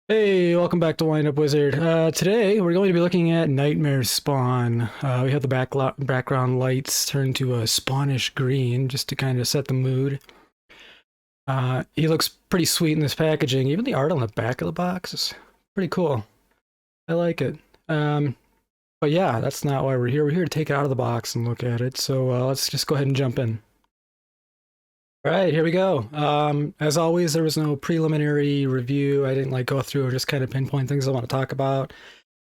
Hey, welcome back to Wind Up Wizard. Today we're going to be looking at Nightmare Spawn. We have the background lights turned to a spawnish green just to kind of set the mood. He looks pretty sweet in this packaging. Even the art on the back of the box is pretty cool. I like it. But yeah, that's not why we're here. We're here to take it out of the box and look at it. So let's just go ahead and jump in. All right, here we go. As always, there was no preliminary review. I didn't go through and just kind of pinpoint things I want to talk about.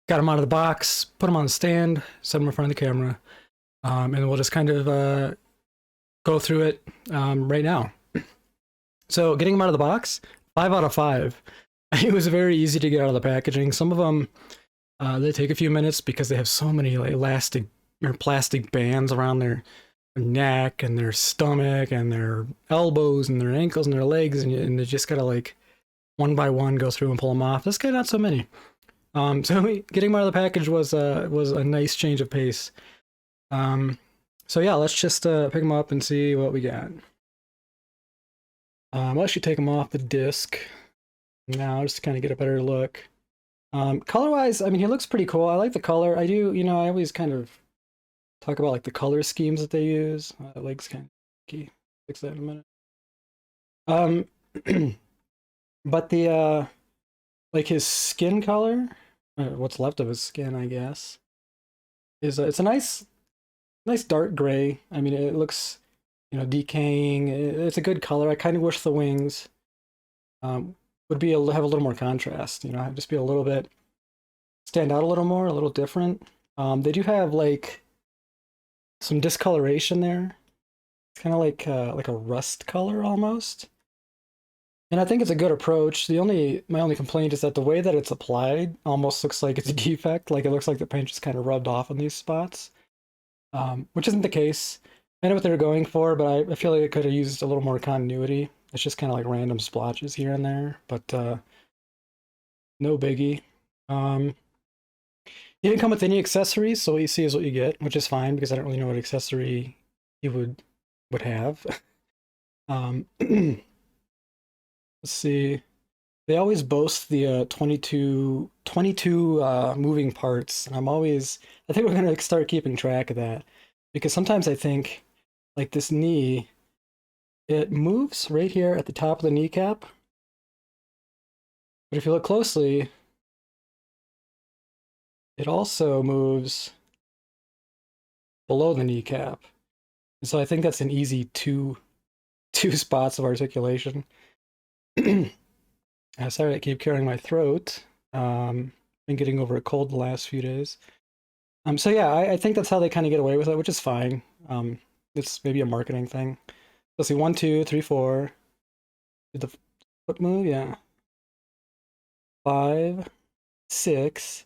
Got them out of the box, put them on the stand, set them in front of the camera, and we'll just kind of go through it right now. So getting them out of the box, 5 out of 5. It was very easy to get out of the packaging. Some of them, they take a few minutes because they have so many elastic or plastic bands around their neck and their stomach and their elbows and their ankles and their legs, and they just gotta one by one go through and pull them off. This guy not so many. So getting them out of the package was a nice change of pace. So yeah, let's just pick them up and see what we got. I'll actually take them off the disc now just to kind of get a better look. Color-wise, I mean, he looks pretty cool. I like the color. I do, I always kind of talk about the color schemes that they use. Legs kind of key. Fix that in a minute. But the his skin color, what's left of his skin, I guess, is it's a nice dark gray. I mean, it looks decaying. It's a good color. I kind of wish the wings would be have a little more contrast. Just be a little bit stand out a little more, a little different. They do have some discoloration there. It's kind of like a rust color almost. And I think it's a good approach. My only complaint is that the way that it's applied almost looks like it's a defect. Like it looks like the paint just kind of rubbed off on these spots, which isn't the case. I know what they were going for, but I feel like it could have used a little more continuity. It's just kind of like random splotches here and there, but no biggie. He didn't come with any accessories, so what you see is what you get, which is fine because I don't really know what accessory he would have. Let's see. They always boast the 22 moving parts, and I think we're gonna start keeping track of that because sometimes I think this knee, it moves right here at the top of the kneecap, but if you look closely, it also moves below the kneecap. And so I think that's an easy two spots of articulation. Sorry, I keep clearing my throat. Been getting over a cold the last few days. So yeah, I think that's how they kind of get away with it, which is fine. It's maybe a marketing thing. Let's see, 1, 2, 3, 4. Did the foot move? Yeah. 5, 6,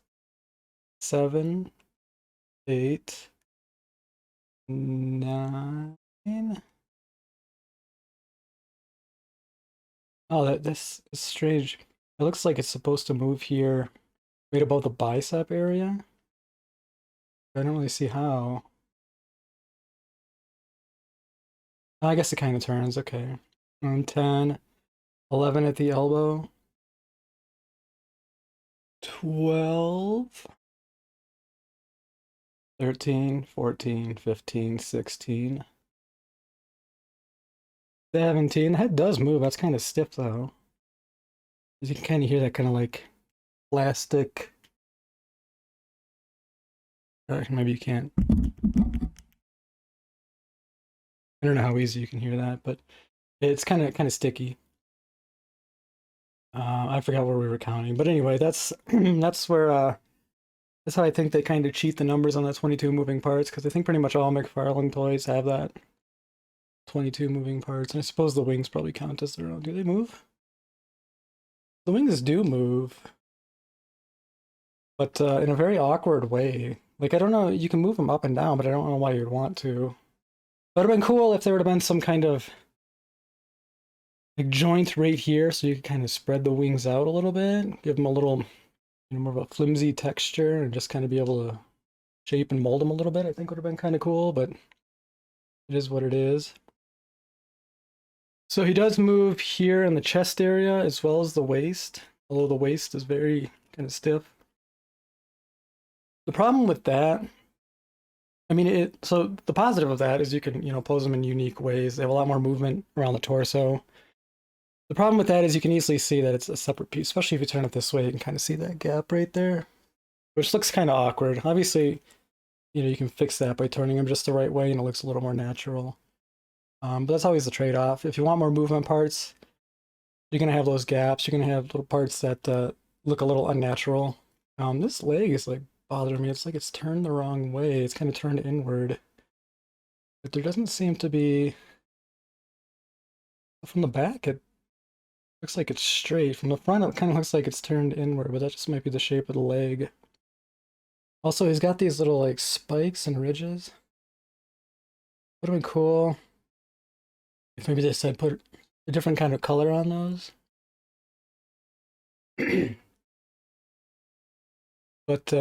7, 8, 9. Oh, this is strange. It looks like it's supposed to move here right above the bicep area. I don't really see how. Oh, I guess it kind of turns, okay. 10, 11 at the elbow. 12. 13, 14, 15, 16. 17. The head does move. That's kind of stiff, though. You can kind of hear that kind of plastic. Maybe you can't. I don't know how easy you can hear that, but it's kind of sticky. I forgot where we were counting, but anyway, that's that's where that's how I think they kind of cheat the numbers on that 22 moving parts, because I think pretty much all McFarlane toys have that 22 moving parts, and I suppose the wings probably count as their own. Do they move? The wings do move, but in a very awkward way. I don't know, you can move them up and down, but I don't know why you'd want to. It would have been cool if there would have been some kind of joint right here, so you could kind of spread the wings out a little bit, give them a little, more of a flimsy texture, and just kind of be able to shape and mold them a little bit. I think would have been kind of cool, but it is what it is. So he does move here in the chest area as well as the waist. although the waist is very kind of stiff. The problem with that, I mean, so the positive of that is you can, pose them in unique ways. They have a lot more movement around the torso. The problem with that is you can easily see that it's a separate piece, especially if you turn it this way, you can kind of see that gap right there, which looks kind of awkward. Obviously, you can fix that by turning them just the right way and it looks a little more natural. But that's always the trade-off. If you want more movement parts, you're going to have those gaps. You're going to have little parts that look a little unnatural. This leg is like bothering me. It's like it's turned the wrong way. It's kind of turned inward. But there doesn't seem to be... From the back, it looks like it's straight. From the front, it kind of looks like it's turned inward, but that just might be the shape of the leg. Also, he's got these little like spikes and ridges. Would have been cool if maybe they said put a different kind of color on those. But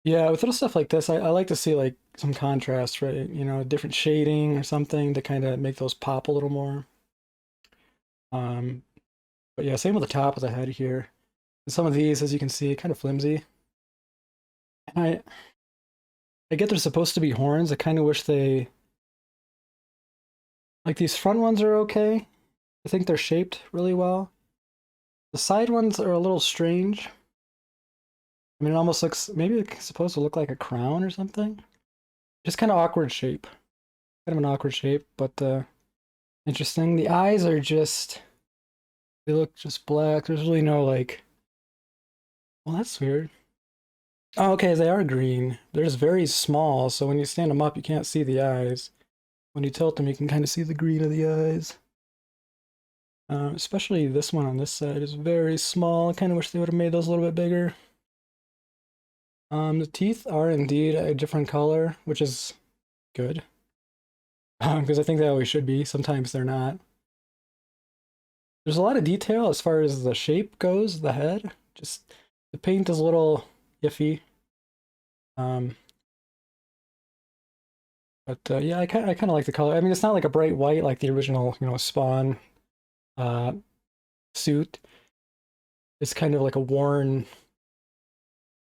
yeah, with little stuff like this, I like to see like some contrast, right? Different shading or something to kind of make those pop a little more. But yeah, same with the top of the head here. And some of these, as you can see, kind of flimsy. And I get they're supposed to be horns. I kind of wish they... Like these front ones are okay. I think they're shaped really well. The side ones are a little strange. I mean, it almost looks... Maybe it's supposed to look like a crown or something. Just kind of awkward shape. Kind of an awkward shape, but interesting. The eyes are just... They look just black. There's really no like... Well, that's weird. Oh, okay, they are green. They're just very small, so when you stand them up, you can't see the eyes. When you tilt them, you can kind of see the green of the eyes. Especially this one on this side is very small. I kind of wish they would have made those a little bit bigger. The teeth are indeed a different color, which is good. Because I think they always should be. Sometimes they're not. There's a lot of detail as far as the shape goes, the head. Just the paint is a little iffy. But yeah, I kind of like the color. I mean, it's not like a bright white like the original, Spawn suit. It's kind of like a worn,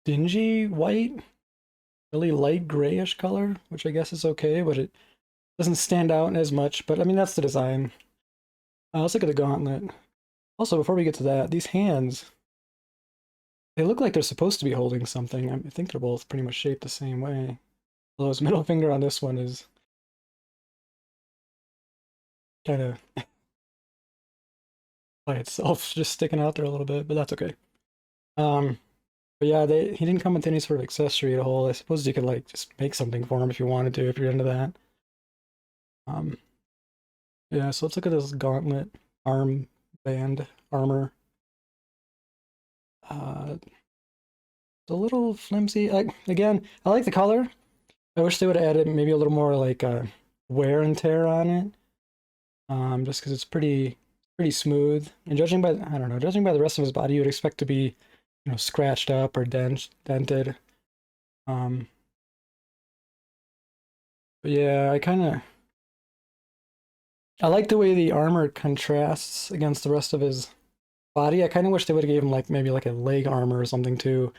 dingy white, really light grayish color, which I guess is okay, but it doesn't stand out as much. But I mean, that's the design. Let's look at the gauntlet. Also, before we get to that, these hands, they look like they're supposed to be holding something. I think they're both pretty much shaped the same way. Although his middle finger on this one is kind of by itself, just sticking out there a little bit, but that's okay. But yeah, he didn't come with any sort of accessory at all. I suppose you could like just make something for him if you wanted to, if you're into that. Yeah, so let's look at this gauntlet armband armor. It's a little flimsy. Again, I like the color. I wish they would have added maybe a little more like wear and tear on it. Just because it's pretty smooth. And judging by, I don't know, judging by the rest of his body, you would expect to be, scratched up or dented. But yeah, I like the way the armor contrasts against the rest of his body. I kind of wish they would have gave him like maybe like a leg armor or something too,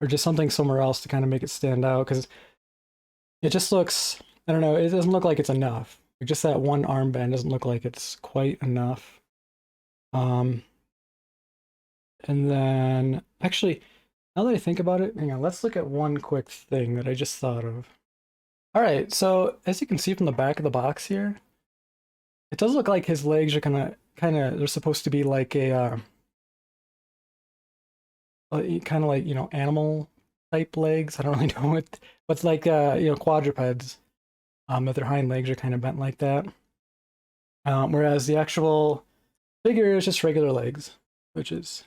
or just something somewhere else to kind of make it stand out, because it just looks, I don't know, it doesn't look like it's enough. Just that one armband doesn't look like it's quite enough. And then, actually, now that I think about it, hang on, let's look at one quick thing that I just thought of. All right, so as you can see from the back of the box here, it does look like his legs are they're supposed to be like a, kind of like, animal type legs. I don't really know what, but it's like, quadrupeds. That their hind legs are kind of bent like that. Whereas the actual figure is just regular legs, which is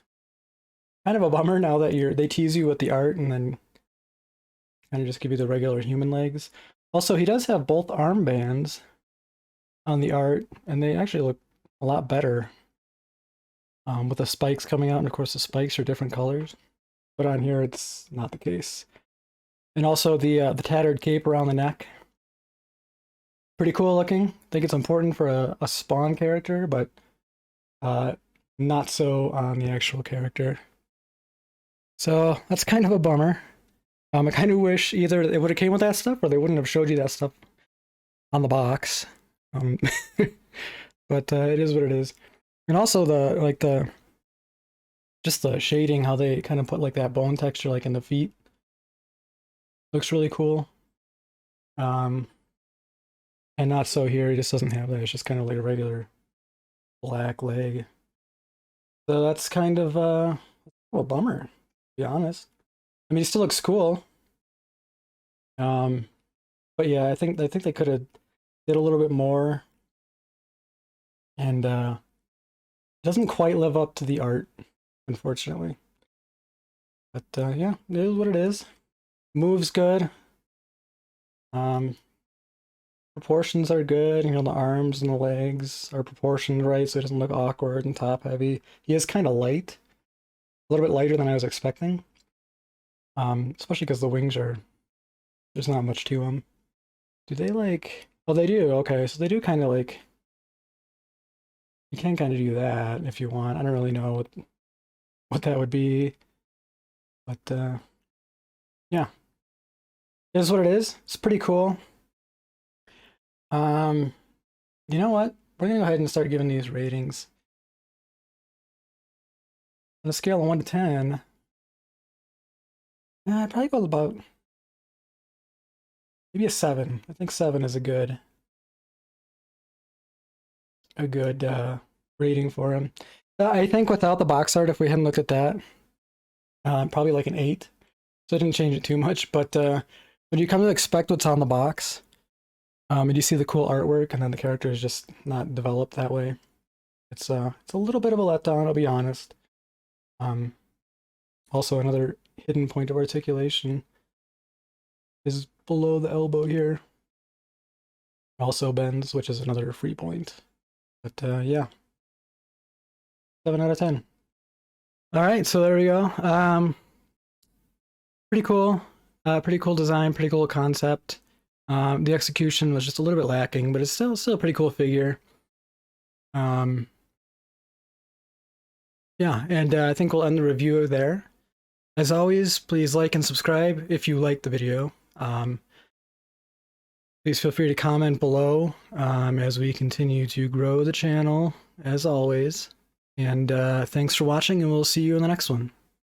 kind of a bummer now that they tease you with the art and then kind of just give you the regular human legs. Also, he does have both armbands on the art, and they actually look a lot better with the spikes coming out, and of course the spikes are different colors. But on here, it's not the case. And also the tattered cape around the neck. Pretty cool looking. I think it's important for a Spawn character, but not so on the actual character. So that's kind of a bummer. I kind of wish either it would have came with that stuff or they wouldn't have showed you that stuff on the box. Um, but it is what it is. And also the just the shading, how they kind of put like that bone texture like in the feet, looks really cool. And not so here. He just doesn't have that. It's just kind of like a regular black leg. So that's kind of a bummer, to be honest. I mean, he still looks cool. But yeah, I think they could have did a little bit more, and doesn't quite live up to the art, unfortunately. But yeah, it is what it is. Moves good. Proportions are good. You know, the arms and the legs are proportioned right, so it doesn't look awkward and top heavy. He is kind of light, a little bit lighter than I was expecting. Especially because the wings are, there's not much to them. Do they like? Oh, they do. Okay, so they do kind of like. You can kind of do that if you want. I don't really know what that would be, but yeah, it is what it is. It's pretty cool. You know what? We're gonna go ahead and start giving these ratings. On a scale of 1 to 10, I'd probably go about maybe a 7. I think 7 is a good rating for him. I think without the box art, if we hadn't looked at that, probably like an 8. So I didn't change it too much, but when you come to expect what's on the box, and you see the cool artwork, and then the character is just not developed that way, it's a little bit of a letdown, I'll be honest. Also, another hidden point of articulation is below the elbow here. Also bends, which is another free point. But yeah, 7 out of 10. All right, so there we go. Pretty cool. Pretty cool design, pretty cool concept. The execution was just a little bit lacking, but it's still a pretty cool figure. Yeah, and I think we'll end the review there. As always, please like and subscribe if you liked the video. Please feel free to comment below as we continue to grow the channel, as always. And thanks for watching, and we'll see you in the next one.